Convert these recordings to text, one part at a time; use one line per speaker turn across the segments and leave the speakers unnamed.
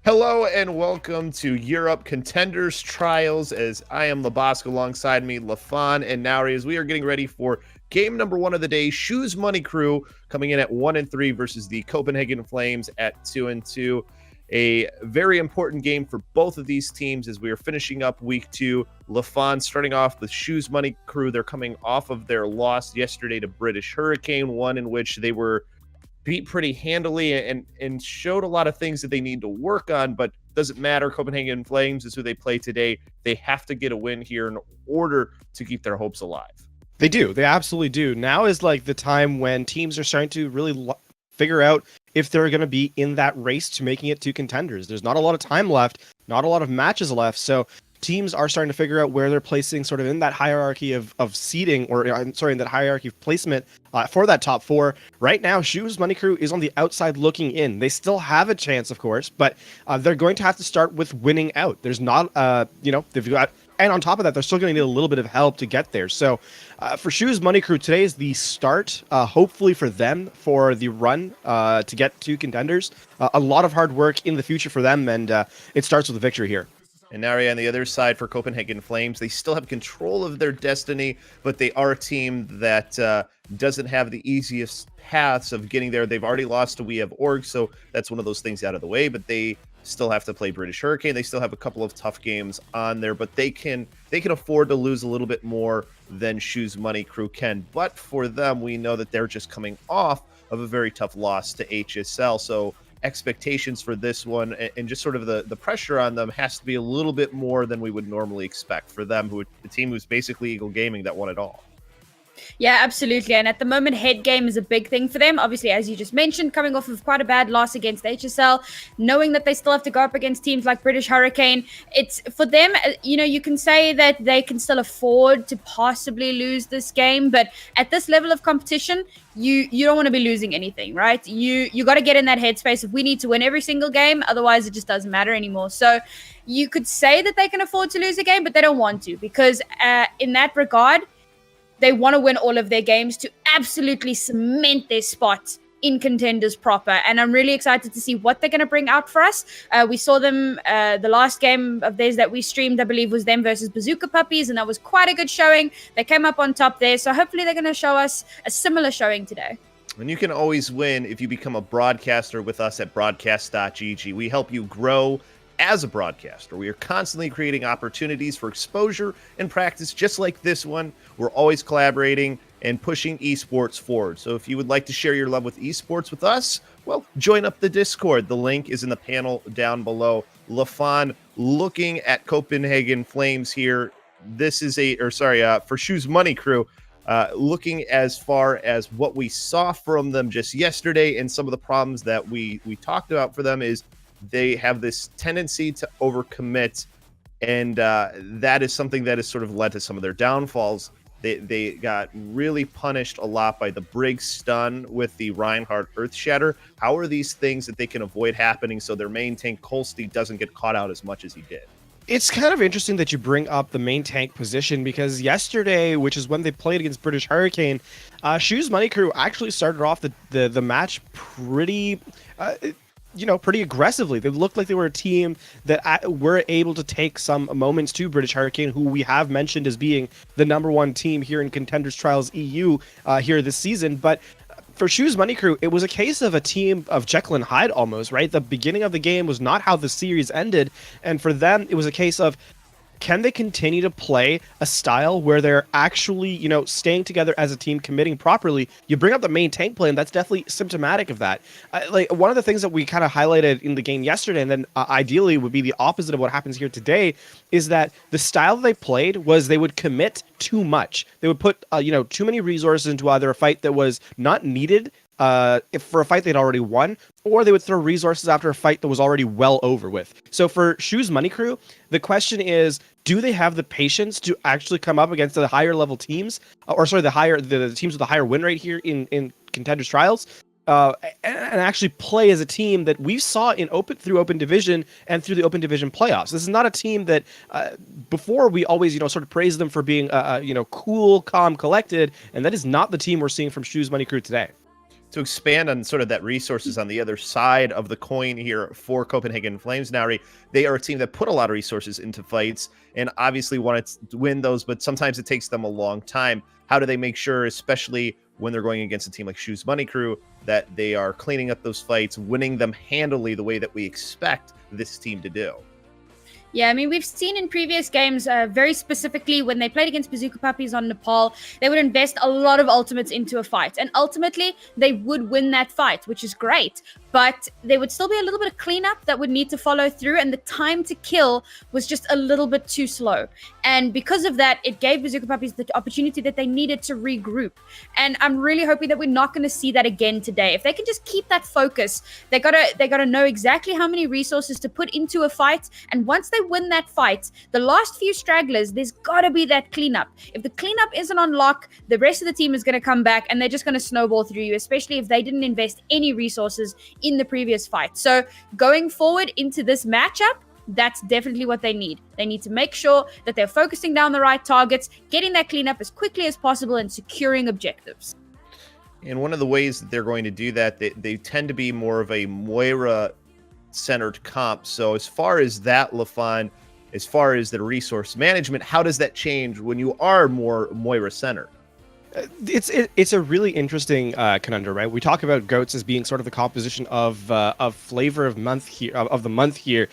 Hello and welcome to Europe Contenders Trials. As I am Labosk, alongside me, Lafon and Nauri, as we are getting ready for game number one of the day. Shoes Money Crew coming in at 1-3 versus the Copenhagen Flames at 2-2. A very important game for both of these teams as we are finishing up week two. Lafon starting off with Shoes Money Crew. They're coming off of their loss yesterday to British Hurricane, one in which they were beat pretty handily and showed a lot of things that they need to work on, but doesn't matter. Copenhagen Flames is who they play today. They have to get a win here in order to keep their hopes alive.
They do. They absolutely do. Now is like the time when teams are starting to really figure out if they're going to be in that race to making it to contenders. There's not a lot of time left, not a lot of matches left, so teams are starting to figure out where they're placing sort of in that hierarchy of seeding, or in that hierarchy of placement for that top four. Right now, Shoes Money Crew is on the outside looking in. They still have a chance, of course, but they're going to have to start with winning out. There's not, they've got, and on top of that, they're still going to need a little bit of help to get there. So for Shoes Money Crew, today is the start, hopefully for them, for the run to get to contenders. A lot of hard work in the future for them, and it starts with a victory here.
And now on the other side for Copenhagen Flames, they still have control of their destiny, but they are a team that doesn't have the easiest paths of getting there. They've already lost to We Have Org, so that's one of those things out of the way, but they still have to play British Hurricane. They still have a couple of tough games on there, but they can afford to lose a little bit more than Shoes Money Crew can. But for them, we know that they're just coming off of a very tough loss to HSL, so expectations for this one and just sort of the pressure on them has to be a little bit more than we would normally expect for them, the team who's basically Eagle Gaming that won it all.
Yeah, absolutely. And at the moment, head game is a big thing for them. Obviously, as you just mentioned, coming off of quite a bad loss against HSL, knowing that they still have to go up against teams like British Hurricane. It's for them, you can say that they can still afford to possibly lose this game. But at this level of competition, you don't want to be losing anything, right? You got to get in that headspace of we need to win every single game. Otherwise, it just doesn't matter anymore. So you could say that they can afford to lose a game, but they don't want to, because in that regard, they want to win all of their games to absolutely cement their spot in contenders proper. And I'm really excited to see what they're going to bring out for us. We saw them, the last game of theirs that we streamed, I believe, was them versus Bazooka Puppies, and that was quite a good showing. They came up on top there, so hopefully they're going to show us a similar showing today.
And you can always win if you become a broadcaster with us at broadcast.gg. We help you grow as a broadcaster. We are constantly creating opportunities for exposure and practice just like this one. We're always collaborating and pushing esports forward. So if you would like to share your love with esports with us, well, join up the Discord. The link is in the panel down below. Lafon looking at Copenhagen Flames here. This is for Shoes Money Crew, looking as far as what we saw from them just yesterday and some of the problems that we talked about for them is they have this tendency to overcommit, and that is something that has sort of led to some of their downfalls. They got really punished a lot by the Briggs stun with the Reinhardt Earthshatter. How are these things that they can avoid happening so their main tank Colsty doesn't get caught out as much as he did?
It's kind of interesting that you bring up the main tank position, because yesterday, which is when they played against British Hurricane, Shoes Money Crew actually started off the match pretty aggressively. They looked like they were a team that were able to take some moments to British Hurricane, who we have mentioned as being the #1 team here in Contenders Trials EU here this season. But for Shoes Money Crew, it was a case of a team of Jekyll and Hyde almost, right? The beginning of the game was not how the series ended. And for them, it was a case of, can they continue to play a style where they're actually, staying together as a team, committing properly? You bring up the main tank play, and that's definitely symptomatic of that. One of the things that we kind of highlighted in the game yesterday, and then ideally would be the opposite of what happens here today, is that the style they played was they would commit too much. They would put, too many resources into either a fight that was not needed if for a fight they'd already won, or they would throw resources after a fight that was already well over with. So for Shoes Money Crew, the question is, do they have the patience to actually come up against the higher level teams, the teams with a higher win rate here in Contenders Trials, and actually play as a team that we saw through Open Division and through the Open Division playoffs? This is not a team that before we always sort of praise them for being cool, calm, collected, and that is not the team we're seeing from Shoes Money Crew today.
to expand on sort of that resources on the other side of the coin here for Copenhagen Flames, Nauri, they are a team that put a lot of resources into fights and obviously wanted to win those, but sometimes it takes them a long time. How do they make sure, especially when they're going against a team like Shoes Money Crew, that they are cleaning up those fights, winning them handily the way that we expect this team to do?
Yeah, I mean, we've seen in previous games, very specifically when they played against Bazooka Puppies on Nepal, they would invest a lot of ultimates into a fight. And ultimately, they would win that fight, which is great. But there would still be a little bit of cleanup that would need to follow through. And the time to kill was just a little bit too slow. And because of that, it gave Bazooka Puppies the opportunity that they needed to regroup. And I'm really hoping that we're not going to see that again today. If they can just keep that focus, they gotta know exactly how many resources to put into a fight. And once they win that fight, the last few stragglers, there's gotta be that cleanup. If the cleanup isn't on lock, the rest of the team is going to come back and they're just going to snowball through you, especially if they didn't invest any resources in the previous fight. So going forward into this matchup, that's definitely what they need. They need to make sure that they're focusing down the right targets, getting that cleanup as quickly as possible, and securing objectives.
And one of the ways that they're going to do that, they tend to be more of a Moira-centered comp. So as far as that, Lafon, as far as the resource management, how does that change when you are more Moira-centered?
It's a really interesting conundrum, right? We talk about goats as being sort of the composition of flavor of month here of the month here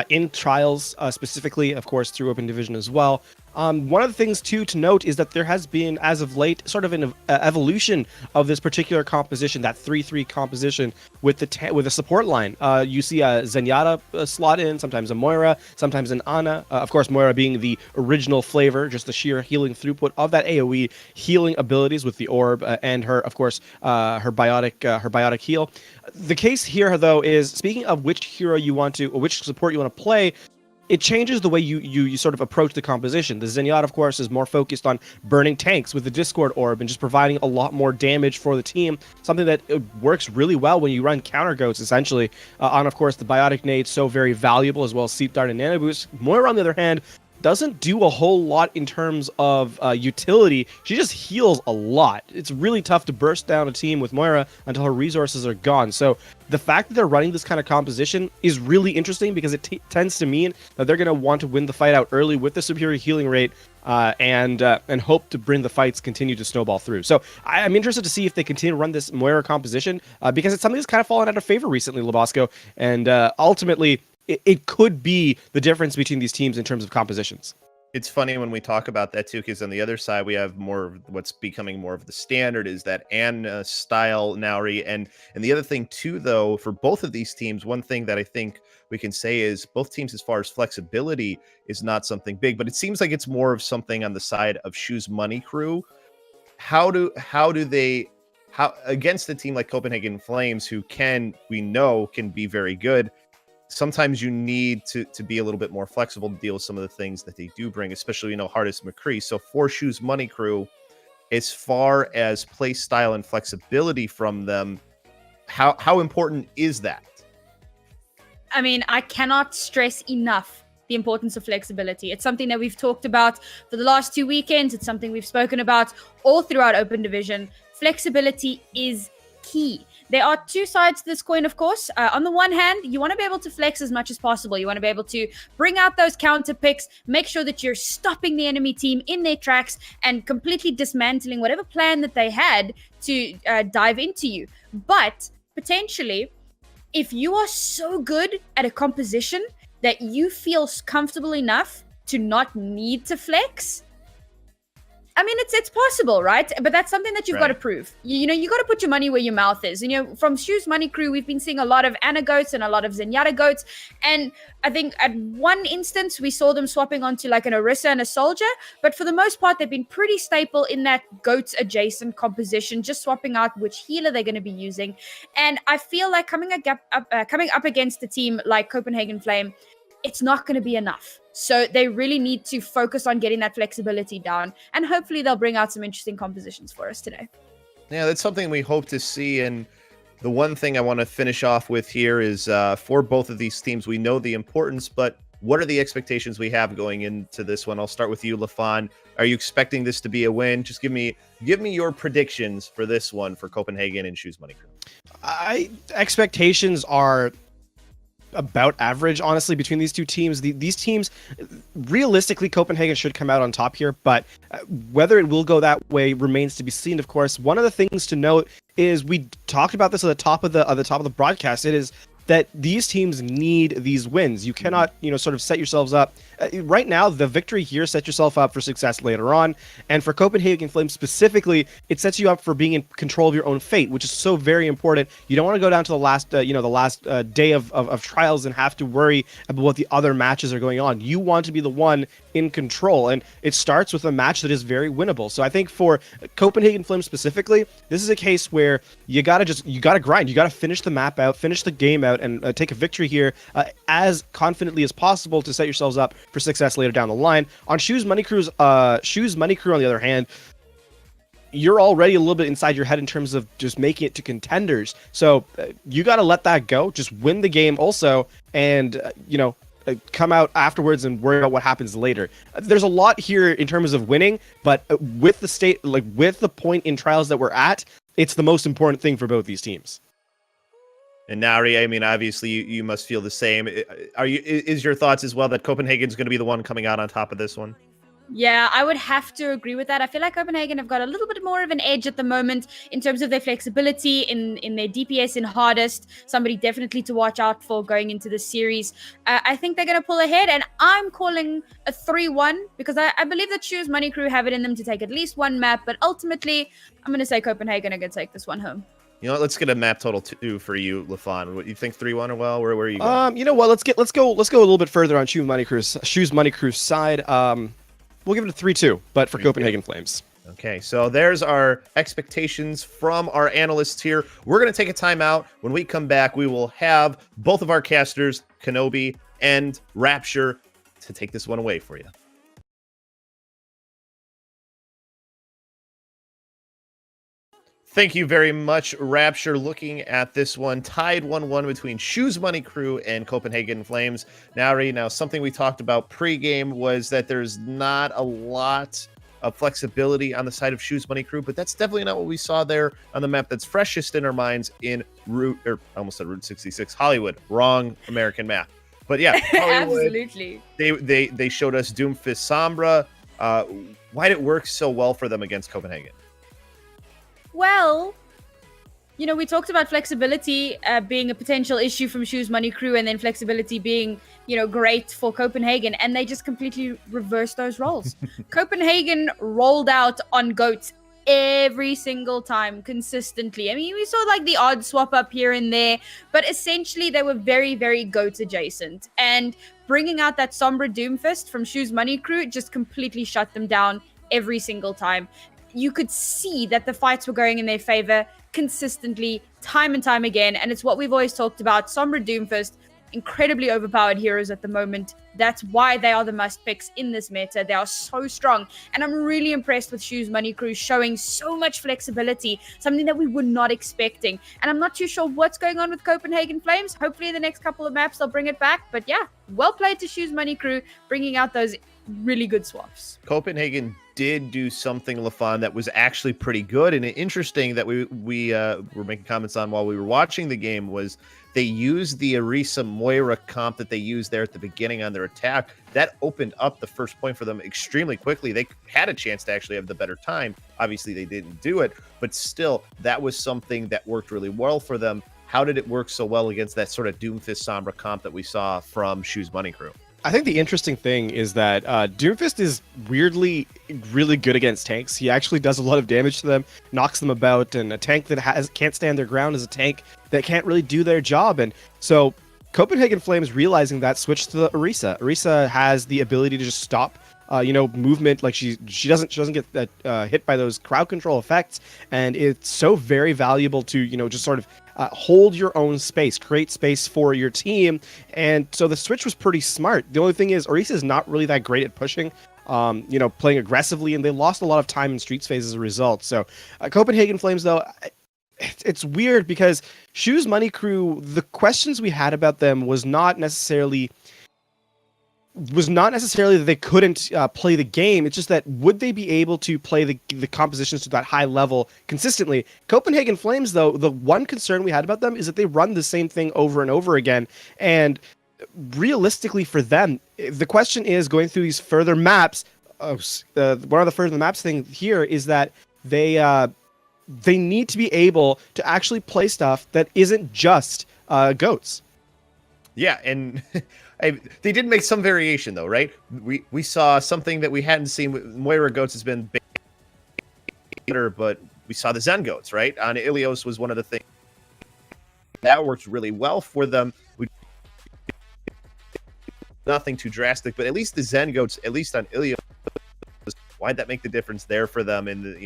in trials, specifically, of course, through Open Division as well. One of the things too to note is that there has been, as of late, sort of an evolution of this particular composition, that 3-3 composition with the support line. You see a Zenyatta slot in, sometimes a Moira, sometimes an Ana. Of course, Moira being the original flavor, just the sheer healing throughput of that AOE healing abilities with the orb and her, of course, her biotic heal. The case here, though, is speaking of which hero you want to, or which support you want to play. It changes the way you sort of approach the composition. The Zenyatta, of course, is more focused on burning tanks with the Discord Orb and just providing a lot more damage for the team, something that works really well when you run counter goats, essentially. On, of course, the Biotic Nade, so very valuable, as well as Seep Dart and Nano Boost. Moira, on the other hand, doesn't do a whole lot in terms of utility. She just heals a lot. It's really tough to burst down a team with Moira until her resources are gone. So the fact that they're running this kind of composition is really interesting because it tends to mean that they're going to want to win the fight out early with the superior healing rate and hope to bring the fights continue to snowball through. So I'm interested to see if they continue to run this Moira composition because it's something that's kind of fallen out of favor recently, Labosco, and ultimately it could be the difference between these teams in terms of compositions.
It's funny when we talk about that too, because on the other side, we have more of what's becoming more of the standard is that Ana style Nauri. And the other thing too, though, for both of these teams, one thing that I think we can say is both teams, as far as flexibility, is not something big, but it seems like it's more of something on the side of Shoes Money Crew. How against a team like Copenhagen Flames, who we know can be very good, sometimes you need to be a little bit more flexible to deal with some of the things that they do bring, especially, Hardest McCree. So for Shoes Money Crew, as far as play style and flexibility from them, how important is that?
I mean, I cannot stress enough the importance of flexibility. It's something that we've talked about for the last 2 weekends. It's something we've spoken about all throughout Open Division. Flexibility is key. There are two sides to this coin, of course. On the one hand, you want to be able to flex as much as possible. You want to be able to bring out those counter picks, make sure that you're stopping the enemy team in their tracks and completely dismantling whatever plan that they had to dive into you. But potentially, if you are so good at a composition that you feel comfortable enough to not need to flex, I mean, it's possible, right? But that's something that you've got to prove. You got to put your money where your mouth is. From Shoes Money Crew, we've been seeing a lot of Ana goats and a lot of Zenyatta goats. And I think at one instance, we saw them swapping onto like an Orisa and a Soldier. But for the most part, they've been pretty staple in that goats adjacent composition, just swapping out which healer they're going to be using. And I feel like coming up against a team like Copenhagen Flame, it's not going to be enough. So they really need to focus on getting that flexibility down. And hopefully they'll bring out some interesting compositions for us today.
Yeah, that's something we hope to see. And the one thing I want to finish off with here is for both of these teams, we know the importance, but what are the expectations we have going into this one? I'll start with you, Lafon. Are you expecting this to be a win? Just give me your predictions for this one for Copenhagen and Shoes Money Crew.
Expectations are about average, honestly, between these two teams. These teams, realistically, Copenhagen should come out on top here, but whether it will go that way remains to be seen. Of course, one of the things to note is we talked about this at the top of the broadcast. It is that these teams need these wins. You cannot, sort of set yourselves up. Right now, the victory here sets yourself up for success later on. And for Copenhagen Flames specifically, it sets you up for being in control of your own fate, which is so very important. You don't want to go down to the last, day of trials and have to worry about what the other matches are going on. You want to be the one in control, and it starts with a match that is very winnable. So I think for Copenhagen Flames specifically, this is a case where you gotta grind. You gotta finish the map out, finish the game out, and take a victory here as confidently as possible to set yourselves up for success later down the line. On Shoes Money Crew, on the other hand, you're already a little bit inside your head in terms of just making it to contenders. So you got to let that go. Just win the game also, and come out afterwards and worry about what happens later. There's a lot here in terms of winning, but with the point in trials that we're at, it's the most important thing for both these teams.
And Nari, I mean, obviously you must feel the same. Is your thoughts as well that Copenhagen's going to be the one coming out on top of this one?
Yeah, I would have to agree with that. I feel like Copenhagen have got a little bit more of an edge at the moment in terms of their flexibility in their DPS in hardest. Somebody definitely to watch out for going into the series. I think they're going to pull ahead, and I'm calling a 3-1 because I believe that Shoes Money Crew have it in them to take at least one map, but ultimately, I'm going to say Copenhagen are going to take this one home.
You know what? Let's get a map total 2 for you, Lafon. What you think 3-1 or well? Where are you going?
You know what? Let's go a little bit further on Shoes Money Crew's side. We'll give it a 3-2, but for Copenhagen Flames.
Okay, so there's our expectations from our analysts here. We're going to take a timeout. When we come back, we will have both of our casters, Kenobi and Rapture, to take this one away for you. Thank you very much, Rapture. Looking at this one, tied 1-1 between Shoes Money Crew and Copenhagen Flames. Now, something we talked about pregame was that there's not a lot of flexibility on the side of Shoes Money Crew, but that's definitely not what we saw there on the map that's freshest in our minds in Route 66, Hollywood. Wrong American map. But yeah, Hollywood.
Absolutely.
They showed us Doomfist Sombra. Why did it work so well for them against Copenhagen?
Well, we talked about flexibility being a potential issue from Shoes Money Crew, and then flexibility being, great for Copenhagen, and they just completely reversed those roles. Copenhagen rolled out on goats every single time consistently. I mean, we saw like the odd swap up here and there, but essentially they were very, very goats adjacent, and bringing out that Sombra Doomfist from Shoes Money Crew just completely shut them down every single time. You could see that the fights were going in their favor consistently, time and time again. And it's what we've always talked about. Sombra Doomfist, incredibly overpowered heroes at the moment. That's why they are the must picks in this meta. They are so strong. And I'm really impressed with Shoes Money Crew showing so much flexibility, something that we were not expecting. And I'm not too sure what's going on with Copenhagen Flames. Hopefully in the next couple of maps, they'll bring it back. But yeah, well played to Shoes Money Crew, bringing out those really good swaps.
Copenhagen did do something, Lafon, that was actually pretty good and interesting that we were making comments on while we were watching the game. Was they used the Orisa Moira comp that they used there at the beginning on their attack. That opened up the first point for them extremely quickly. They had a chance to actually have the better time. Obviously they didn't do it, but still that was something that worked really well for them. How did it work so well against that sort of Doomfist Sombra comp that we saw from Shoes Money Crew?
I think the interesting thing is that Doomfist is weirdly really good against tanks. He actually does a lot of damage to them, knocks them about, and a tank that can't stand their ground is a tank that can't really do their job. And so Copenhagen Flames, realizing that, switched to the Orisa. Orisa has the ability to just stop movement. Like she doesn't get hit by those crowd control effects, and it's so very valuable to just sort of hold your own space, create space for your team. And so the switch was pretty smart. The only thing is Orisa is not really that great at pushing, playing aggressively, and they lost a lot of time in streets phase as a result. So Copenhagen Flames, though, it's weird because Shoes Money Crew, the questions we had about them was not necessarily was not necessarily that they couldn't play the game. It's just that would they be able to play the compositions to that high level consistently? Copenhagen Flames, though, the one concern we had about them is that they run the same thing over and over again. And realistically for them, the question is going through these further maps. One of the further maps thing here is that they need to be able to actually play stuff that isn't just goats.
Yeah, and they did make some variation though, right? We saw something that we hadn't seen. Moira Goats has been better, but we saw the Zen Goats, right? On Ilios was one of the things that worked really well for them. Nothing too drastic, but at least the Zen Goats, at least on Ilios, why'd that make the difference there for them in the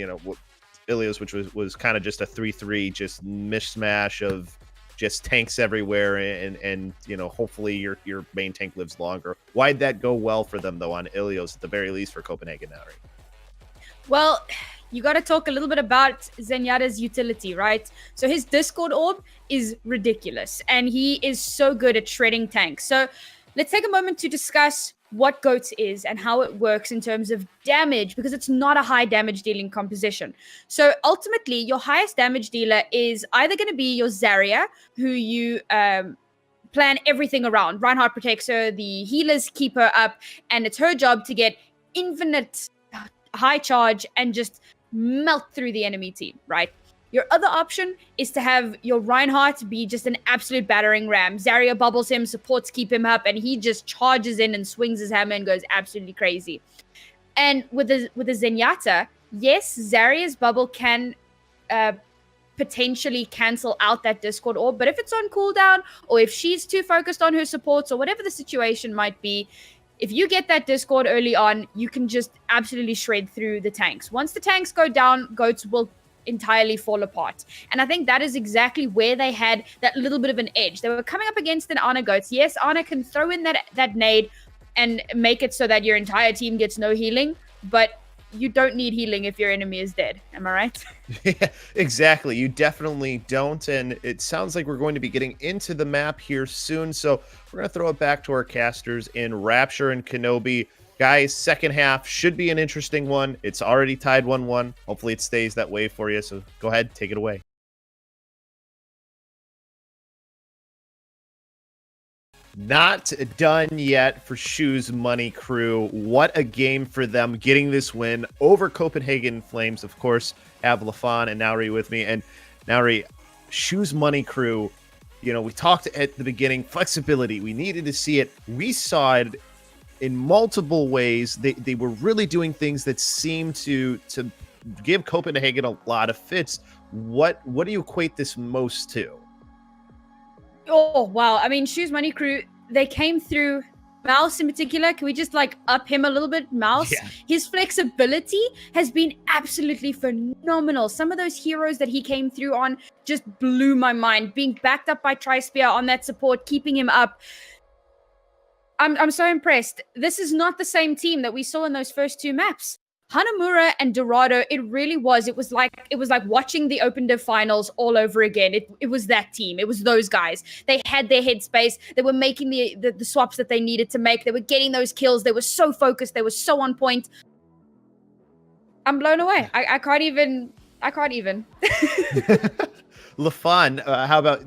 Ilios, which was kind of just a 3-3, just mishmash of just tanks everywhere, and hopefully your main tank lives longer. Why'd that go well for them though on Ilios at the very least for Copenhagen now? Right?
Well, you got to talk a little bit about Zenyatta's utility, right? So his Discord orb is ridiculous, and he is so good at shredding tanks. So let's take a moment to discuss what GOATS is and how it works in terms of damage, because it's not a high damage dealing composition. So ultimately, your highest damage dealer is either going to be your Zarya, who you plan everything around. Reinhardt protects her, the healers keep her up, and it's her job to get infinite high charge and just melt through the enemy team, right? Your other option is to have your Reinhardt be just an absolute battering ram. Zarya bubbles him, supports keep him up, and he just charges in and swings his hammer and goes absolutely crazy. And with the Zenyatta, yes, Zarya's bubble can potentially cancel out that Discord orb, but if it's on cooldown, or if she's too focused on her supports, or whatever the situation might be, if you get that Discord early on, you can just absolutely shred through the tanks. Once the tanks go down, GOATS will entirely fall apart. And I think that is exactly where they had that little bit of an edge. They were coming up against an Ana Goats. Yes, Ana can throw in that nade and make it so that your entire team gets no healing, but you don't need healing if your enemy is dead. Am I right?
Yeah, exactly. You definitely don't. And it sounds like we're going to be getting into the map here soon. So we're going to throw it back to our casters in Rapture and Kenobi. Guys, second half should be an interesting one. It's already tied 1-1. Hopefully it stays that way for you. So go ahead, take it away. Not done yet for Shoes Money Crew. What a game for them getting this win over Copenhagen Flames. Of course, have LaFon and Nauri with me. And Nauri, Shoes Money Crew, we talked at the beginning, flexibility. We needed to see it. We saw it in multiple ways. They were really doing things that seemed to give Copenhagen a lot of fits. What do you equate this most to?
Oh, wow. I mean, Shoes Money Crew, they came through. Mouse in particular, can we just up him a little bit? Mouse, yeah. His flexibility has been absolutely phenomenal. Some of those heroes that he came through on just blew my mind. Being backed up by Trispear on that support, keeping him up. I'm so impressed. This is not the same team that we saw in those first two maps. Hanamura and Dorado, it really was. It was like watching the Open Div finals all over again. It was that team. It was those guys. They had their headspace. They were making the swaps that they needed to make. They were getting those kills. They were so focused. They were so on point. I'm blown away. I can't even.
LaFon, how about,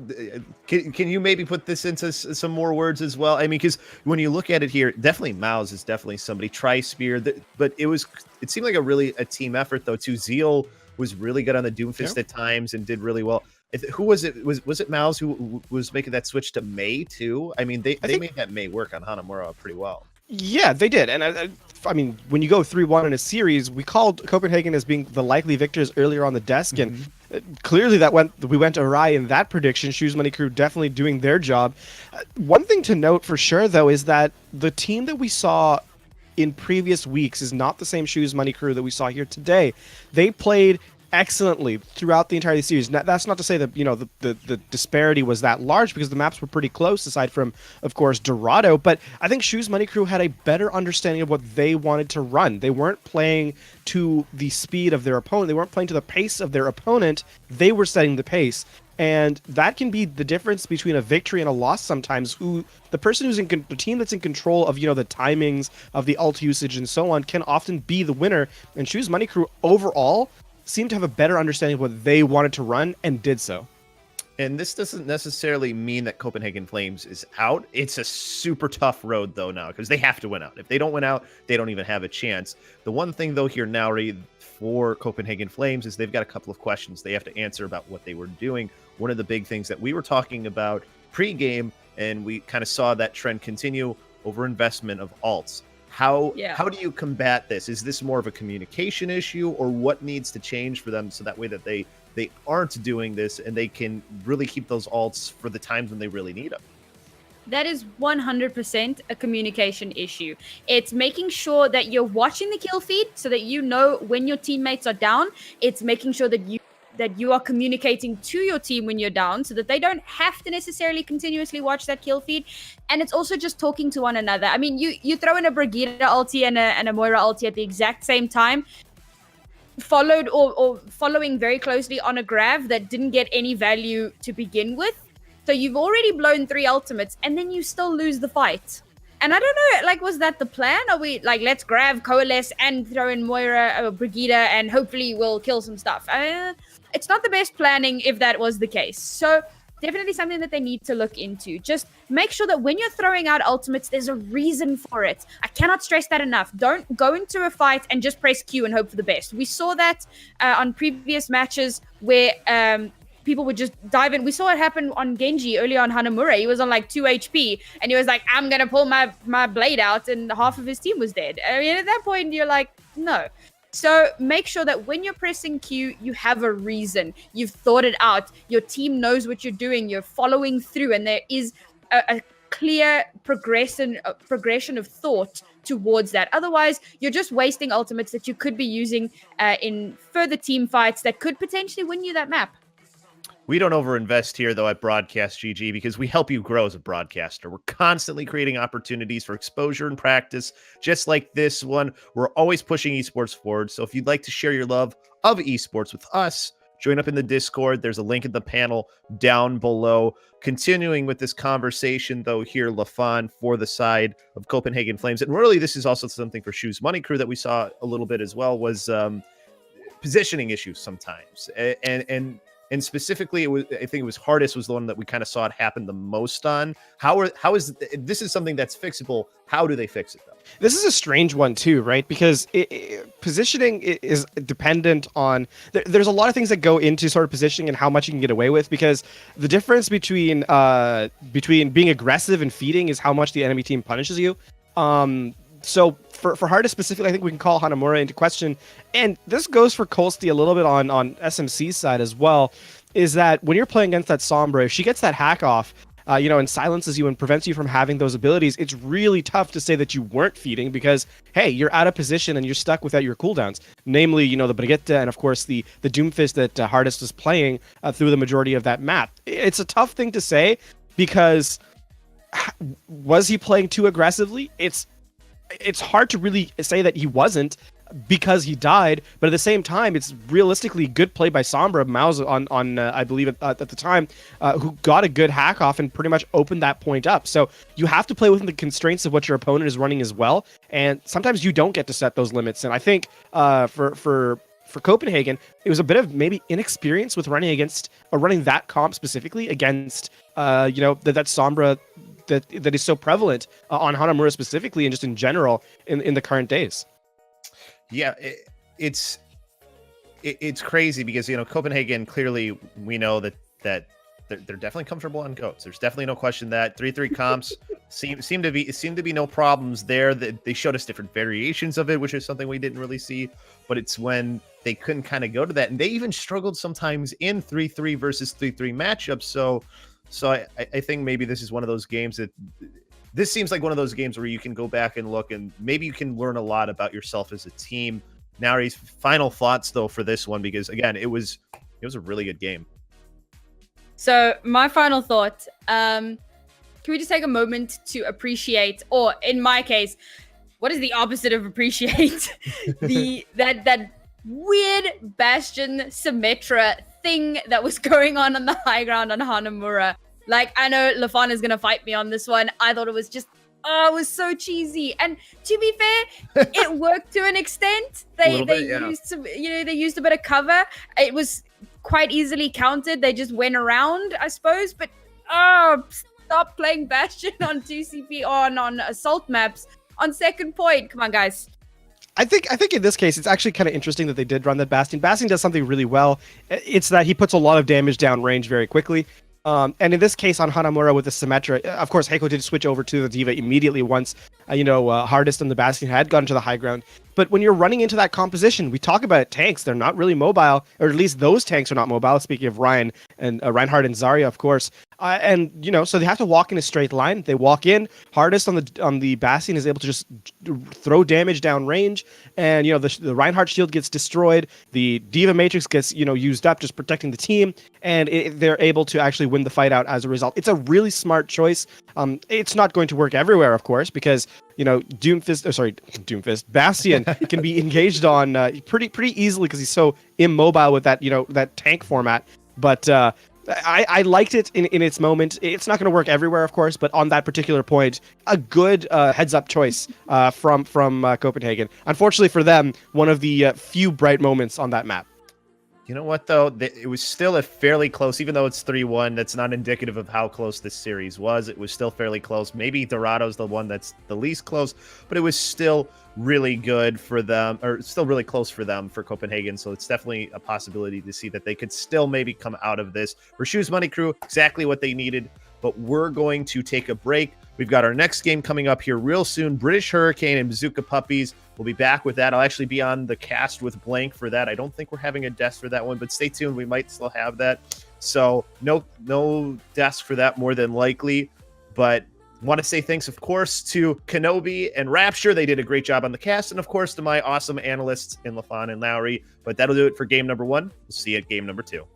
can you maybe put this into some more words as well? I mean, because when you look at it here, definitely Mouse is definitely somebody. Trispear, but it seemed like a team effort though too. Zeal was really good on the Doomfist at times and did really well. Who was it? Was it Mouse who was making that switch to Mei too? I mean, they made that Mei work on Hanamura pretty well. Yeah,
they did. And I mean, when you go 3-1 in a series, we called Copenhagen as being the likely victors earlier on the desk, and clearly we went awry in that prediction. Shoes Money Crew definitely doing their job. One thing to note for sure, though, is that the team that we saw in previous weeks is not the same Shoes Money Crew that we saw here today. They played excellently throughout the entire series. Now, that's not to say that the disparity was that large, because the maps were pretty close aside from, of course, Dorado, but I think Shoes Money Crew had a better understanding of what they wanted to run. They weren't playing to the speed of their opponent. They weren't playing to the pace of their opponent. They were setting the pace. And that can be the difference between a victory and a loss sometimes. The person who's the team that's in control of, the timings of the ult usage and so on can often be the winner. And Shoes Money Crew overall seemed to have a better understanding of what they wanted to run and did so.
And this doesn't necessarily mean that Copenhagen Flames is out. It's a super tough road, though, now, because they have to win out. If they don't win out, they don't even have a chance. The one thing, though, here now, for Copenhagen Flames is they've got a couple of questions they have to answer about what they were doing. One of the big things that we were talking about pre-game, and we kind of saw that trend continue, over investment of alts. How do you combat this? Is this more of a communication issue, or what needs to change for them so that way that they aren't doing this and they can really keep those alts for the times when they really need them?
That is 100% a communication issue. It's making sure that you're watching the kill feed so that you know when your teammates are down. It's making sure that you are communicating to your team when you're down so that they don't have to necessarily continuously watch that kill feed. And it's also just talking to one another. I mean, you throw in a Brigida ulti and a Moira ulti at the exact same time, followed or following very closely on a Grav that didn't get any value to begin with. So you've already blown 3 ultimates and then you still lose the fight. And I don't know, was that the plan? Are we let's Grav, coalesce, and throw in Moira or Brigida and hopefully we'll kill some stuff? It's not the best planning if that was the case. So definitely something that they need to look into. Just make sure that when you're throwing out ultimates, there's a reason for it. I cannot stress that enough. Don't go into a fight and just press Q and hope for the best. We saw that on previous matches where people would just dive in. We saw it happen on Genji early on Hanamura. He was on 2 HP and he was like, I'm going to pull my blade out, and half of his team was dead. I mean, at that point, you're like, no. So make sure that when you're pressing Q, you have a reason. You've thought it out. Your team knows what you're doing. You're following through, and there is a clear progression of thought towards that. Otherwise, you're just wasting ultimates that you could be using in further team fights that could potentially win you that map.
We don't overinvest here, though, at Broadcast GG because we help you grow as a broadcaster. We're constantly creating opportunities for exposure and practice, just like this one. We're always pushing esports forward. So if you'd like to share your love of esports with us, join up in the Discord. There's a link in the panel down below. Continuing with this conversation, though, here, Lafon for the side of Copenhagen Flames. And really, this is also something for Shoes Money Crew that we saw a little bit as well, was positioning issues sometimes. And specifically, I think it was Hardest was the one that we kind of saw it happen the most on. How is this is something that's fixable? How do they fix it, though?
This is a strange one too, right? Because positioning is dependent on. There's a lot of things that go into sort of positioning and how much you can get away with. Because the difference between being aggressive and feeding is how much the enemy team punishes you. So for Hardest specifically, I think we can call Hanamura into question. And this goes for Kolsti a little bit on SMC's side as well, is that when you're playing against that Sombra, if she gets that hack off, and silences you and prevents you from having those abilities, it's really tough to say that you weren't feeding because, hey, you're out of position and you're stuck without your cooldowns. Namely, the Brigitte and, of course, the Doomfist that Hardest was playing through the majority of that map. It's a tough thing to say because was he playing too aggressively? It's hard to really say that he wasn't because he died, but at the same time, it's realistically good play by Sombra Mouse on I believe at the time, who got a good hack off and pretty much opened that point up. So you have to play within the constraints of what your opponent is running as well, and sometimes you don't get to set those limits. And I think for Copenhagen, it was a bit of maybe inexperience with running that comp specifically against that Sombra that is so prevalent on Hanamura specifically and just in general in the current days.
Yeah, it's crazy because Copenhagen, clearly we know that they're definitely comfortable on goats. There's definitely no question that 3-3 comps seem to be no problems there. That they showed us different variations of it, which is something we didn't really see. But it's when they couldn't kind of go to that, and they even struggled sometimes in 3-3 versus 3-3 matchups. So I think maybe this is one of those games that this seems like one of those games where you can go back and look, and maybe you can learn a lot about yourself as a team. Nari's final thoughts though for this one, because again, it was a really good game.
So my final thought, can we just take a moment to appreciate, or in my case, what is the opposite of appreciate? that weird Bastion Symmetra thing that was going on the high ground on Hanamura. Like, I know Lafon is going to fight me on this one. I thought it was just, oh, it was so cheesy. And to be fair, it worked to an extent. They used some, they used a bit of cover. It was quite easily counted. They just went around, I suppose. But, oh, stop playing Bastion on 2CP on assault maps on second point. Come on, guys.
I think in this case, it's actually kind of interesting that they did run that Bastion. Bastion does something really well. It's that he puts a lot of damage down range very quickly. And in this case on Hanamura with the Symmetra, of course, Heiko did switch over to the D.Va immediately once, Hardest and the Bastion had gotten to the high ground. But when you're running into that composition, we talk about tanks. They're not really mobile, or at least those tanks are not mobile. Speaking of Ryan and Reinhardt and Zarya, of course. So they have to walk in a straight line. They walk in. Hardest on the Bastion is able to just throw damage down range, and the Reinhardt shield gets destroyed. The D.Va Matrix gets used up, just protecting the team, and they're able to actually win the fight out as a result. It's a really smart choice. It's not going to work everywhere, of course, because Bastion can be engaged on pretty easily because he's so immobile with that tank format. But I liked it in its moment. It's not going to work everywhere, of course, but on that particular point, a good heads-up choice from Copenhagen. Unfortunately for them, one of the few bright moments on that map.
You know what, though? It was still a fairly close, even though it's 3-1, that's not indicative of how close this series was. It was still fairly close. Maybe Dorado's the one that's the least close, but it was still really good for them, or still really close for them, for Copenhagen. So it's definitely a possibility to see that they could still maybe come out of this. For Shoes Money Crew, exactly what they needed, but we're going to take a break. We've got our next game coming up here real soon. British Hurricane and Bazooka Puppies. We'll be back with that. I'll actually be on the cast with Blank for that. I don't think we're having a desk for that one, but stay tuned. We might still have that. So no desk for that more than likely. But want to say thanks, of course, to Kenobi and Rapture. They did a great job on the cast. And, of course, to my awesome analysts in Lafon and Lowry. But that'll do it for game number 1. We'll see you at game number 2.